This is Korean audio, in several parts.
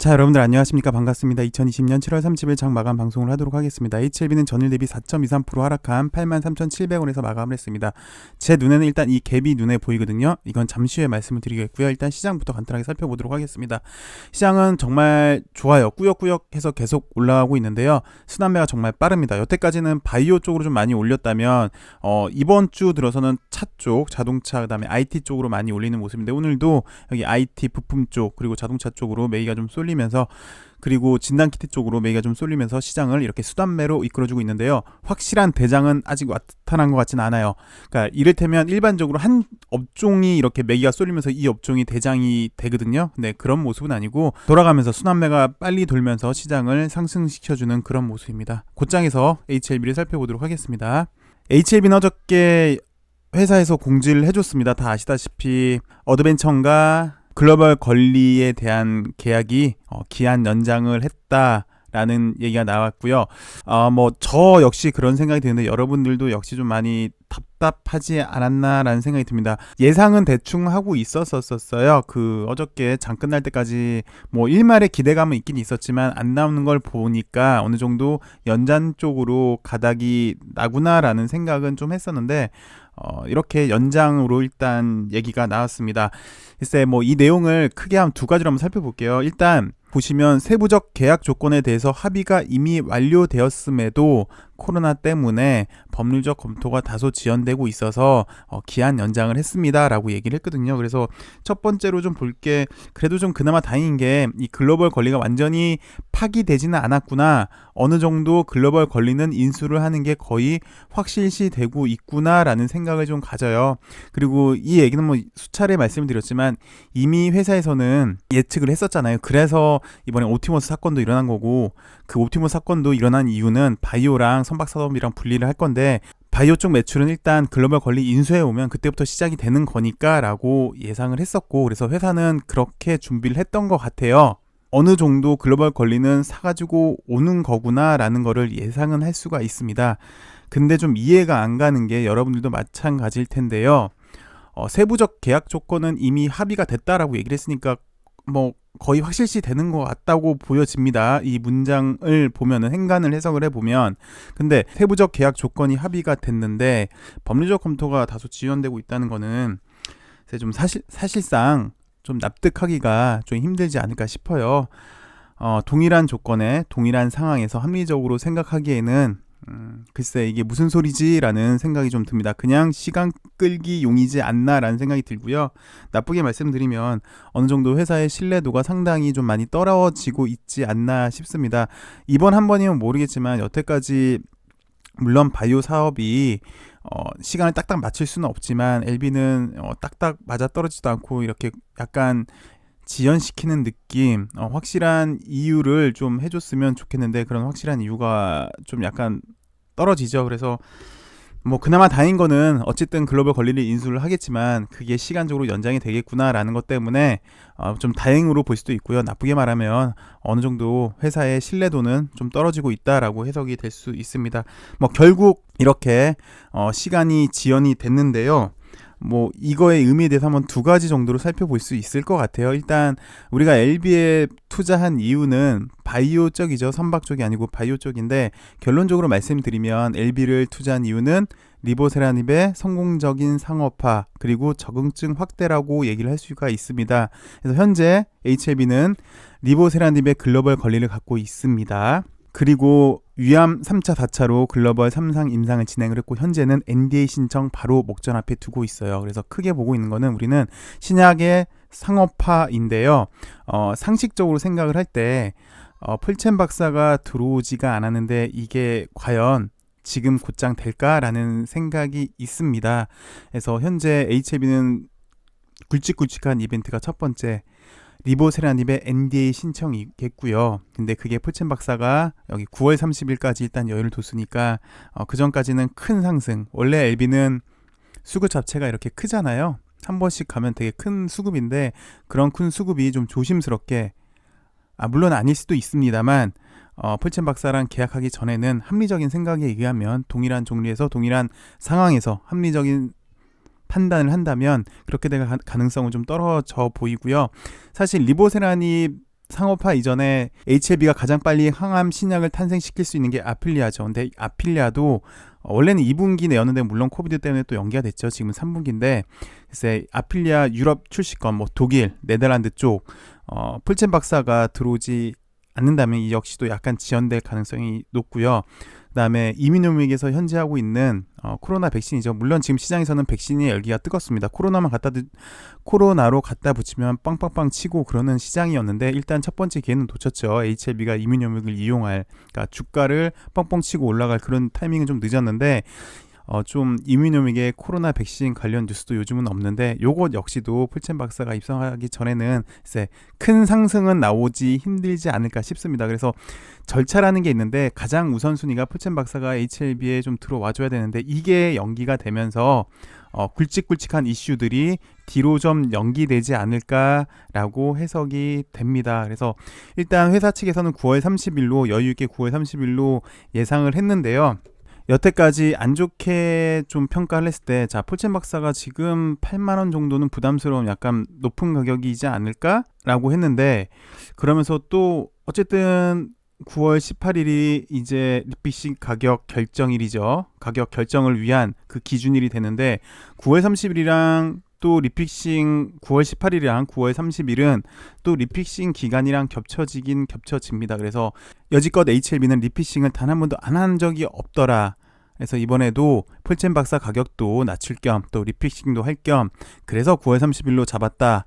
자, 여러분들 안녕하십니까? 반갑습니다. 2020년 7월 30일 장 마감 방송을 하도록 하겠습니다. HLB는 전일 대비 4.23% 하락한 83,700원에서 마감을 했습니다. 제 눈에는 일단 이 갭이 눈에 보이거든요. 이건 잠시 후에 말씀을 드리겠고요. 일단 시장부터 간단하게 살펴보도록 하겠습니다. 시장은 정말 좋아요. 꾸역꾸역 해서 계속 올라가고 있는데요. 순환매가 정말 빠릅니다. 여태까지는 바이오 쪽으로 좀 많이 올렸다면 이번 주 들어서는 차 쪽, 자동차, 그 다음에 IT 쪽으로 많이 올리는 모습인데, 오늘도 여기 IT 부품 쪽 그리고 자동차 쪽으로 매기가 좀 쏠리면서, 그리고 진단키트 쪽으로 매기가 좀 쏠리면서 시장을 이렇게 수단매로 이끌어주고 있는데요. 확실한 대장은 아직 나타난 것 같지는 않아요. 그러니까 이를테면 일반적으로 한 업종이 이렇게 매기가 쏠리면서 이 업종이 대장이 되거든요. 근데 그런 모습은 아니고 돌아가면서 순환매가 빨리 돌면서 시장을 상승시켜주는 그런 모습입니다. 곧장에서 HLB를 살펴보도록 하겠습니다. HLB는 어저께 회사에서 공지를 해줬습니다. 다 아시다시피 어드벤처가 글로벌 권리에 대한 계약이 기한 연장을 했다라는 얘기가 나왔고요. 저 역시 그런 생각이 드는데, 여러분들도 역시 좀 많이 답답하지 않았나라는 생각이 듭니다. 예상은 대충 하고 있었어요. 어저께 장 끝날 때까지 일말의 기대감은 있긴 있었지만 안 나오는 걸 보니까 어느 정도 연장 쪽으로 가닥이 나구나라는 생각은 좀 했었는데, 이렇게 연장으로 일단 얘기가 나왔습니다. 글쎄 이 내용을 크게 한 두 가지로 한번 살펴볼게요. 일단 보시면 세부적 계약 조건에 대해서 합의가 이미 완료되었음에도 코로나 때문에 법률적 검토가 다소 지연되고 있어서 기한 연장을 했습니다 라고 얘기를 했거든요. 그래서 첫 번째로 좀 볼 게, 그래도 좀 그나마 다행인 게 이 글로벌 권리가 완전히 파기되지는 않았구나, 어느 정도 글로벌 권리는 인수를 하는 게 거의 확실시 되고 있구나 라는 생각을 좀 가져요. 그리고 이 얘기는 수차례 말씀을 드렸지만 이미 회사에서는 예측을 했었잖아요. 그래서 이번에 옵티머스 사건도 일어난 거고, 그 옵티머스 사건도 일어난 이유는 바이오랑 선박산업이랑 분리를 할 건데, 바이오 쪽 매출은 일단 글로벌 권리 인수해 오면 그때부터 시작이 되는 거니까 라고 예상을 했었고, 그래서 회사는 그렇게 준비를 했던 것 같아요. 어느 정도 글로벌 권리는 사가지고 오는 거구나 라는 거를 예상은 할 수가 있습니다. 근데 좀 이해가 안 가는 게 여러분들도 마찬가지일 텐데요. 세부적 계약 조건은 이미 합의가 됐다라고 얘기를 했으니까 거의 확실시 되는 것 같다고 보여집니다. 이 문장을 보면은, 행간을 해석을 해보면. 근데 세부적 계약 조건이 합의가 됐는데 법률적 검토가 다소 지연되고 있다는 거는 좀 사실상 좀 납득하기가 좀 힘들지 않을까 싶어요. 동일한 조건에 동일한 상황에서 합리적으로 생각하기에는 글쎄 이게 무슨 소리지 라는 생각이 좀 듭니다. 그냥 시간 끌기 용이지 않나 라는 생각이 들고요. 나쁘게 말씀드리면 어느 정도 회사의 신뢰도가 상당히 좀 많이 떨어지고 있지 않나 싶습니다. 이번 한 번이면 모르겠지만 여태까지 물론 바이오 사업이 시간을 딱딱 맞출 수는 없지만 LB는 딱딱 맞아 떨어지지도 않고 이렇게 약간 지연시키는 느낌, 확실한 이유를 좀 해줬으면 좋겠는데 그런 확실한 이유가 좀 약간 떨어지죠. 그래서 그나마 다행인 거는 어쨌든 글로벌 권리를 인수를 하겠지만 그게 시간적으로 연장이 되겠구나라는 것 때문에 좀 다행으로 볼 수도 있고요. 나쁘게 말하면 어느 정도 회사의 신뢰도는 좀 떨어지고 있다라고 해석이 될 수 있습니다. 결국 이렇게 시간이 지연이 됐는데요. 이거의 의미에 대해서 한번 두 가지 정도로 살펴볼 수 있을 것 같아요. 일단 우리가 LB에 투자한 이유는 바이오 쪽이죠. 선박 쪽이 아니고 바이오 쪽인데, 결론적으로 말씀드리면 LB를 투자한 이유는 리보세라닙의 성공적인 상업화 그리고 적응증 확대라고 얘기를 할 수가 있습니다. 그래서 현재 HLB는 리보세라닙의 글로벌 권리를 갖고 있습니다. 그리고 위암 3차, 4차로 글로벌 3상 임상을 진행을 했고, 현재는 NDA 신청 바로 목전 앞에 두고 있어요. 그래서 크게 보고 있는 거는 우리는 신약의 상업화인데요. 상식적으로 생각을 할 때 폴첸 박사가 들어오지가 않았는데 이게 과연 지금 곧장 될까라는 생각이 있습니다. 그래서 현재 HLB는 굵직굵직한 이벤트가 첫 번째, 리보세라닙의 NDA 신청이겠고요. 근데 그게 폴첸 박사가 여기 9월 30일까지 일단 여유를 뒀으니까 그 전까지는 큰 상승. 원래 LB는 수급 자체가 이렇게 크잖아요. 한 번씩 가면 되게 큰 수급인데, 그런 큰 수급이 좀 조심스럽게, 물론 아닐 수도 있습니다만 폴첸 박사랑 계약하기 전에는 합리적인 생각에 의하면 동일한 종류에서 동일한 상황에서 합리적인 판단을 한다면 그렇게 될 가능성은 좀 떨어져 보이고요. 사실 리보세라닙 상업화 이전에 HLB가 가장 빨리 항암 신약을 탄생시킬 수 있는 게 아필리아죠. 근데 아필리아도 원래는 2분기 내였는데 물론 코비드 때문에 또 연기가 됐죠. 지금은 3분기인데 글쎄 아필리아 유럽 출시권 뭐 독일, 네덜란드 쪽 풀첸 박사가 들어오지 않는다면 이 역시도 약간 지연될 가능성이 높고요. 그다음에 이민노믹에서 현재 하고 있는 코로나 백신이죠. 물론 지금 시장에서는 백신이 열기가 뜨겁습니다. 코로나로 갖다 붙이면 빵빵빵 치고 그러는 시장이었는데 일단 첫 번째 기회는 놓쳤죠. HLB가 이민노믹을 이용할, 그러니까 주가를 뻥뻥 치고 올라갈 그런 타이밍은 좀 늦었는데 좀 이민노믹의 코로나 백신 관련 뉴스도 요즘은 없는데 요것 역시도 풀첸 박사가 입성하기 전에는 글쎄 큰 상승은 나오지 힘들지 않을까 싶습니다. 그래서 절차라는 게 있는데 가장 우선순위가 풀첸 박사가 HLB에 좀 들어와줘야 되는데 이게 연기가 되면서 굵직굵직한 이슈들이 뒤로 좀 연기되지 않을까라고 해석이 됩니다. 그래서 일단 회사 측에서는 9월 30일로 여유있게 9월 30일로 예상을 했는데요. 여태까지 안 좋게 좀 평가를 했을 때, 자, 풀첸 박사가 지금 8만원 정도는 부담스러운 약간 높은 가격이지 않을까라고 했는데, 그러면서 또, 어쨌든 9월 18일이 이제 리픽싱 가격 결정일이죠. 가격 결정을 위한 그 기준일이 되는데, 9월 30일이랑 또 리픽싱 9월 18일이랑 9월 30일은 또 리픽싱 기간이랑 겹쳐집니다. 그래서 여지껏 HLB는 리픽싱을 단 한 번도 안 한 적이 없더라. 그래서 이번에도 풀첸 박사 가격도 낮출 겸 또 리픽싱도 할 겸 그래서 9월 30일로 잡았다.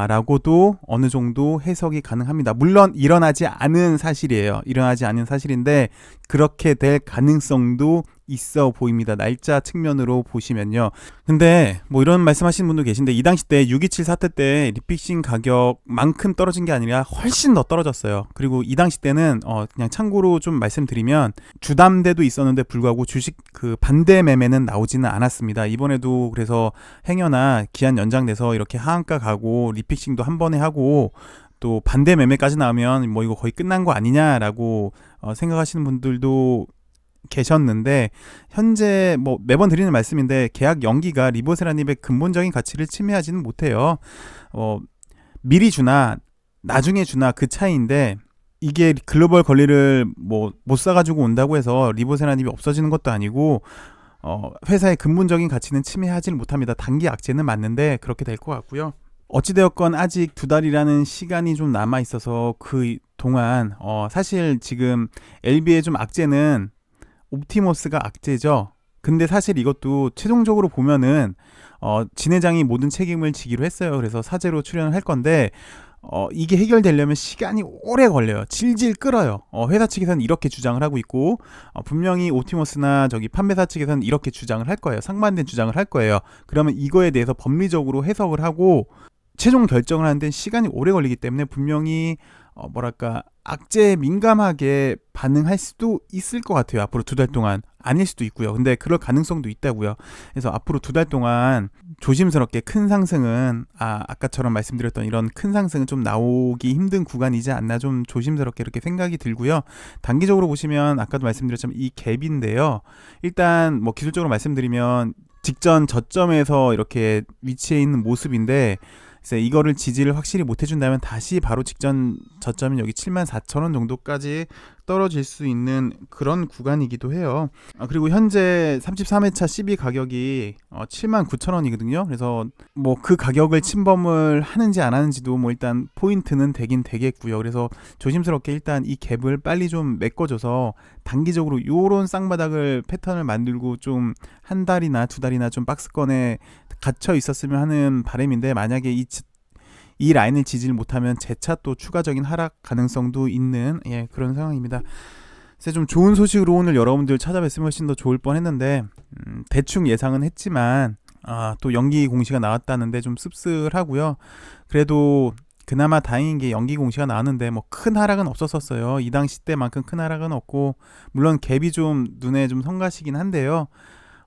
라고도 어느 정도 해석이 가능합니다. 물론 일어나지 않은 사실이에요. 일어나지 않은 사실인데 그렇게 될 가능성도 있어 보입니다. 날짜 측면으로 보시면요. 근데 뭐 이런 말씀하시는 분도 계신데 이 당시 때 6.27 사태 때 리픽싱 가격만큼 떨어진 게 아니라 훨씬 더 떨어졌어요. 그리고 이 당시 때는 그냥 참고로 좀 말씀드리면 주담대도 있었는데 불구하고 주식 그 반대 매매는 나오지는 않았습니다. 이번에도 그래서 행여나 기한 연장돼서 이렇게 하한가 가고 리픽싱도 한 번에 하고 또 반대 매매까지 나오면 뭐 이거 거의 끝난 거 아니냐라고 생각하시는 분들도 계셨는데 현재 뭐 매번 드리는 말씀인데 계약 연기가 리보세라닙의 근본적인 가치를 침해하지는 못해요. 미리 주나 나중에 주나 그 차이인데 이게 글로벌 권리를 뭐 못 사가지고 온다고 해서 리보세라닙이 없어지는 것도 아니고 회사의 근본적인 가치는 침해하지는 못합니다. 단기 악재는 맞는데 그렇게 될 것 같고요. 어찌되었건 아직 2달이라는 시간이 좀 남아 있어서 그 동안 사실 지금 LB의 좀 악재는 옵티머스가 악재죠. 근데 사실 이것도 최종적으로 보면은 진 회장이 모든 책임을 지기로 했어요. 그래서 사제로 출연을 할 건데 이게 해결되려면 시간이 오래 걸려요. 질질 끌어요. 회사 측에서는 이렇게 주장을 하고 있고 분명히 옵티머스나 저기 판매사 측에서는 이렇게 주장을 할 거예요. 상반된 주장을 할 거예요. 그러면 이거에 대해서 법리적으로 해석을 하고 최종 결정을 하는데 시간이 오래 걸리기 때문에 분명히 악재에 민감하게 반응할 수도 있을 것 같아요. 앞으로 2달 동안. 아닐 수도 있고요. 근데 그럴 가능성도 있다고요. 그래서 앞으로 2달 동안 조심스럽게 큰 상승은 아까처럼 말씀드렸던 이런 큰 상승은 좀 나오기 힘든 구간이지 않나 좀 조심스럽게 이렇게 생각이 들고요. 단기적으로 보시면 아까도 말씀드렸지만 이 갭인데요. 일단 뭐 기술적으로 말씀드리면 직전 저점에서 이렇게 위치해 있는 모습인데 그래서 이거를 지지를 확실히 못 해준다면 다시 바로 직전 저점인 여기 74,000원 정도까지 떨어질 수 있는 그런 구간이기도 해요. 그리고 현재 33회차 CB 가격이 79,000원이거든요. 그래서 뭐 그 가격을 침범을 하는지 안 하는지도 뭐 일단 포인트는 되긴 되겠고요. 그래서 조심스럽게 일단 이 갭을 빨리 좀 메꿔줘서 단기적으로 요런 쌍바닥을 패턴을 만들고 좀 한 달이나 2달이나 좀 박스권에 갇혀 있었으면 하는 바람인데 만약에 이 라인을 지지를 못하면 재차 또 추가적인 하락 가능성도 있는 그런 상황입니다. 그래서 좀 좋은 소식으로 오늘 여러분들 찾아뵀으면 훨씬 더 좋을 뻔했는데 대충 예상은 했지만 또 연기 공시가 나왔다는데 좀 씁쓸하고요. 그래도 그나마 다행인 게 연기 공시가 나왔는데 뭐 큰 하락은 없었어요. 이 당시 때만큼 큰 하락은 없고 물론 갭이 좀 눈에 좀 성가시긴 한데요.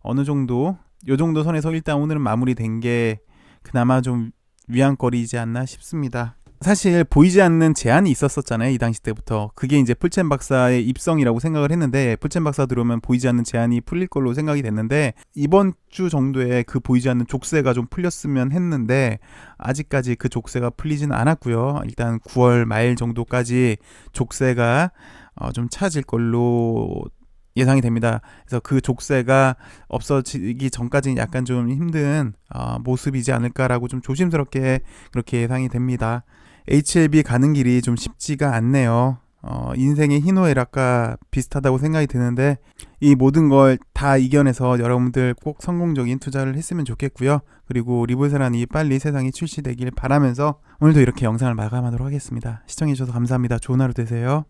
어느 정도 요 정도 선에서 일단 오늘은 마무리된 게 그나마 좀 위안거리이지 않나 싶습니다. 사실 보이지 않는 제한이 있었었잖아요. 이 당시 때부터. 그게 이제 풀첸 박사의 입성이라고 생각을 했는데, 풀첸 박사 들어오면 보이지 않는 제한이 풀릴 걸로 생각이 됐는데, 이번 주 정도에 그 보이지 않는 족쇄가 좀 풀렸으면 했는데, 아직까지 그 족쇄가 풀리진 않았고요. 일단 9월 말 정도까지 족쇄가 좀 차질 걸로 예상이 됩니다. 그래서 그 족쇄가 없어지기 전까지는 약간 좀 힘든 모습이지 않을까라고 좀 조심스럽게 그렇게 예상이 됩니다. HLB 가는 길이 좀 쉽지가 않네요. 인생의 희노애락과 비슷하다고 생각이 드는데, 이 모든 걸 다 이겨내서 여러분들 꼭 성공적인 투자를 했으면 좋겠고요. 그리고 리볼세란이 빨리 세상에 출시되길 바라면서 오늘도 이렇게 영상을 마감하도록 하겠습니다. 시청해주셔서 감사합니다. 좋은 하루 되세요.